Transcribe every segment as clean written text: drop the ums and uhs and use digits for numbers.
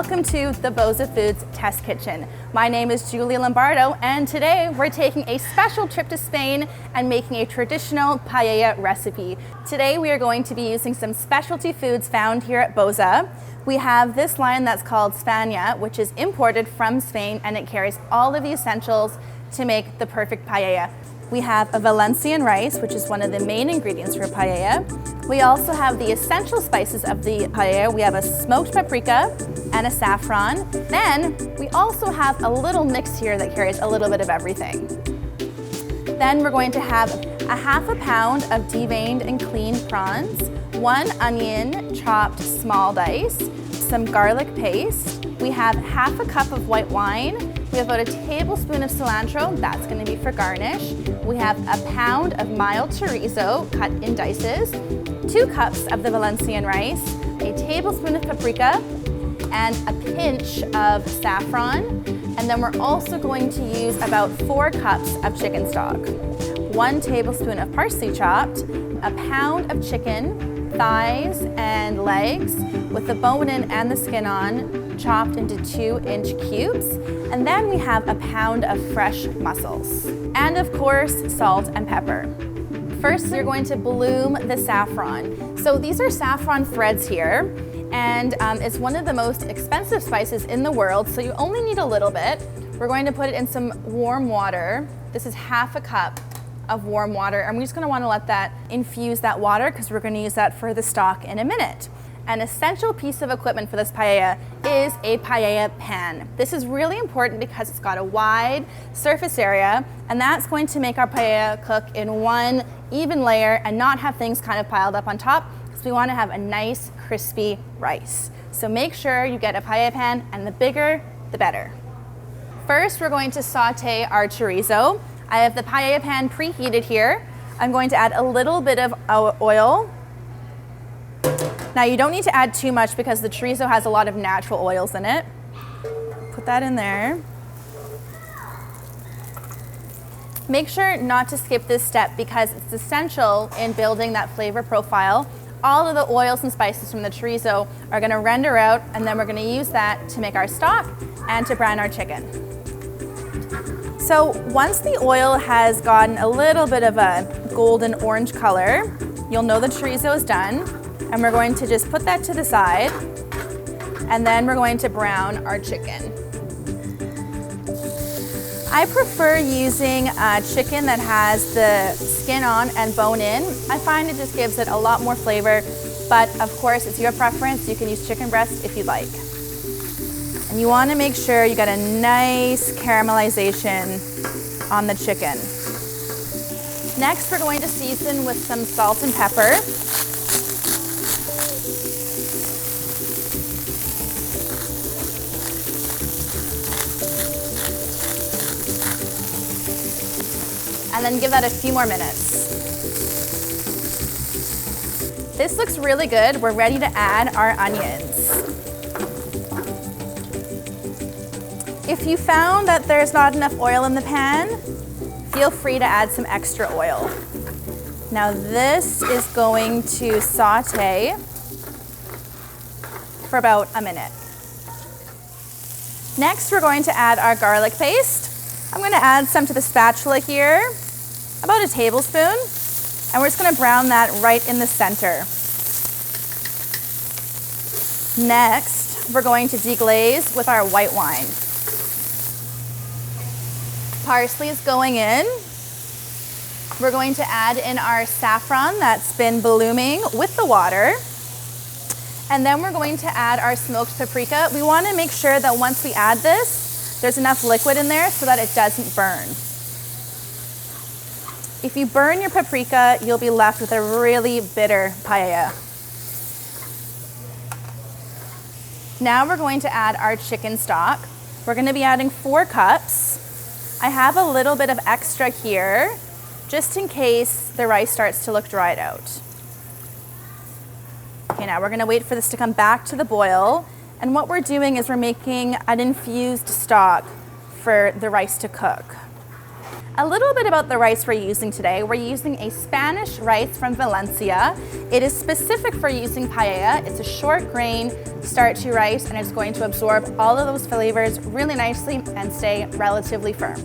Welcome to the Bosa Foods Test Kitchen. My name is Giulia Lombardo, and today we're taking a special trip to Spain and making a traditional paella recipe. Today we are going to be using some specialty foods found here at Bosa. We have this line that's called Spagnia, which is imported from Spain, and it carries all of the essentials to make the perfect paella. We have a Valencian rice, which is one of the main ingredients for paella. We also have the essential spices of the paella. We have a smoked paprika and a saffron. Then we also have a little mix here that carries a little bit of everything. Then we're going to have a half a pound of deveined and cleaned prawns, 1 onion chopped small dice, some garlic paste. We have half a cup of white wine. We have about a tablespoon of cilantro, that's going to be for garnish. We have a pound of mild chorizo cut in dices, 2 cups of the Valencian rice, a tablespoon of paprika, and a pinch of saffron. And then we're also going to use about 4 cups of chicken stock, 1 tablespoon of parsley chopped, a pound of chicken, thighs and legs with the bone in and the skin on, chopped into 2-inch cubes. And then we have a pound of fresh mussels. And of course, salt and pepper. First, you're going to bloom the saffron. So these are saffron threads here, and it's one of the most expensive spices in the world, so you only need a little bit. We're going to put it in some warm water. This is half a cup of warm water, and we're just going to want to let that infuse that water because we're going to use that for the stock in a minute. An essential piece of equipment for this paella is a paella pan. This is really important because it's got a wide surface area, and that's going to make our paella cook in one even layer and not have things kind of piled up on top, because we want to have a nice crispy rice. So make sure you get a paella pan, and the bigger, the better. First, we're going to saute our chorizo. I have the paella pan preheated here. I'm going to add a little bit of oil. Now you don't need to add too much because the chorizo has a lot of natural oils in it. Put that in there. Make sure not to skip this step because it's essential in building that flavor profile. All of the oils and spices from the chorizo are going to render out, and then we're going to use that to make our stock and to brown our chicken. So once the oil has gotten a little bit of a golden orange color, you'll know the chorizo is done. And we're going to just put that to the side, and then we're going to brown our chicken. I prefer using chicken that has the skin on and bone in. I find it just gives it a lot more flavor, but of course it's your preference. You can use chicken breast if you'd like. And you want to make sure you get a nice caramelization on the chicken. Next, we're going to season with some salt and pepper. And then give that a few more minutes. This looks really good. We're ready to add our onions. If you found that there's not enough oil in the pan, feel free to add some extra oil. Now this is going to saute for about a minute. Next, we're going to add our garlic paste. I'm going to add some to the spatula here, about a tablespoon, and we're just going to brown that right in the center. Next, we're going to deglaze with our white wine. Parsley is going in. We're going to add in our saffron that's been blooming with the water. And then we're going to add our smoked paprika. We want to make sure that once we add this, there's enough liquid in there so that it doesn't burn. If you burn your paprika, you'll be left with a really bitter paella. Now we're going to add our chicken stock. We're going to be adding 4 cups. I have a little bit of extra here, just in case the rice starts to look dried out. Okay, now we're going to wait for this to come back to the boil. And what we're doing is we're making an infused stock for the rice to cook. A little bit about the rice we're using today. We're using a Spanish rice from Valencia. It is specific for using paella. It's a short grain, starchy rice, and it's going to absorb all of those flavors really nicely and stay relatively firm.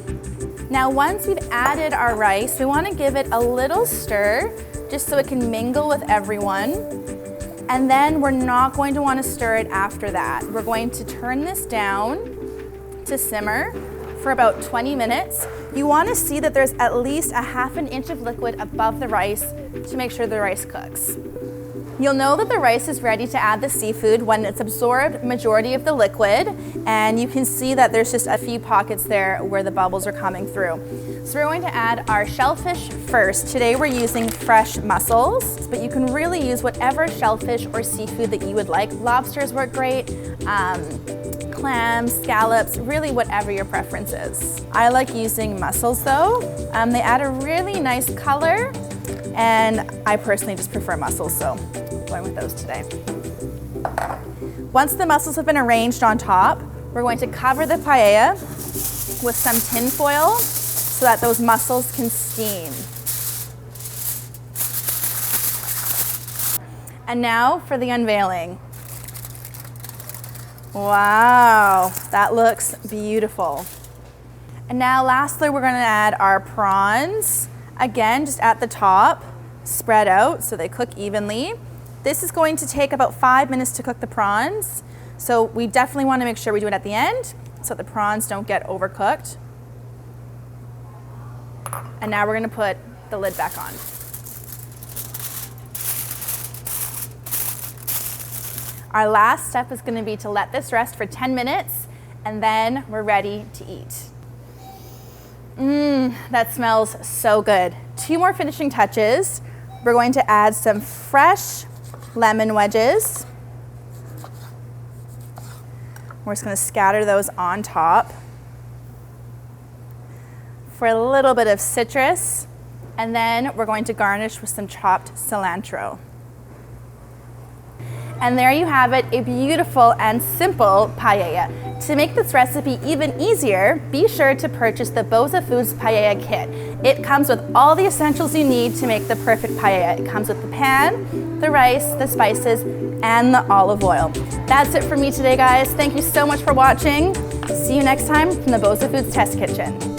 Now, once we've added our rice, we want to give it a little stir just so it can mingle with everyone. And then we're not going to want to stir it after that. We're going to turn this down to simmer for about 20 minutes. You want to see that there's at least a ½ inch of liquid above the rice to make sure the rice cooks. You'll know that the rice is ready to add the seafood when it's absorbed majority of the liquid, and you can see that there's just a few pockets there where the bubbles are coming through. So we're going to add our shellfish first. Today we're using fresh mussels, but you can really use whatever shellfish or seafood that you would like. Lobsters work great, clams, scallops, really whatever your preference is. I like using mussels though. They add a really nice color, and I personally just prefer mussels, so going with those today. Once the mussels have been arranged on top, we're going to cover the paella with some tin foil so that those mussels can steam. And now for the unveiling. Wow, that looks beautiful. And now lastly, we're going to add our prawns. Again, just at the top, spread out so they cook evenly. This is going to take about 5 minutes to cook the prawns, so we definitely want to make sure we do it at the end so the prawns don't get overcooked. And now we're going to put the lid back on. Our last step is going to be to let this rest for 10 minutes, and then we're ready to eat. That smells so good. 2 more finishing touches. We're going to add some fresh lemon wedges. We're just going to scatter those on top for a little bit of citrus, and then we're going to garnish with some chopped cilantro. And there you have it, a beautiful and simple paella. To make this recipe even easier, be sure to purchase the Bosa Foods Paella Kit. It comes with all the essentials you need to make the perfect paella. It comes with the pan, the rice, the spices, and the olive oil. That's it for me today, guys. Thank you so much for watching. See you next time from the Bosa Foods Test Kitchen.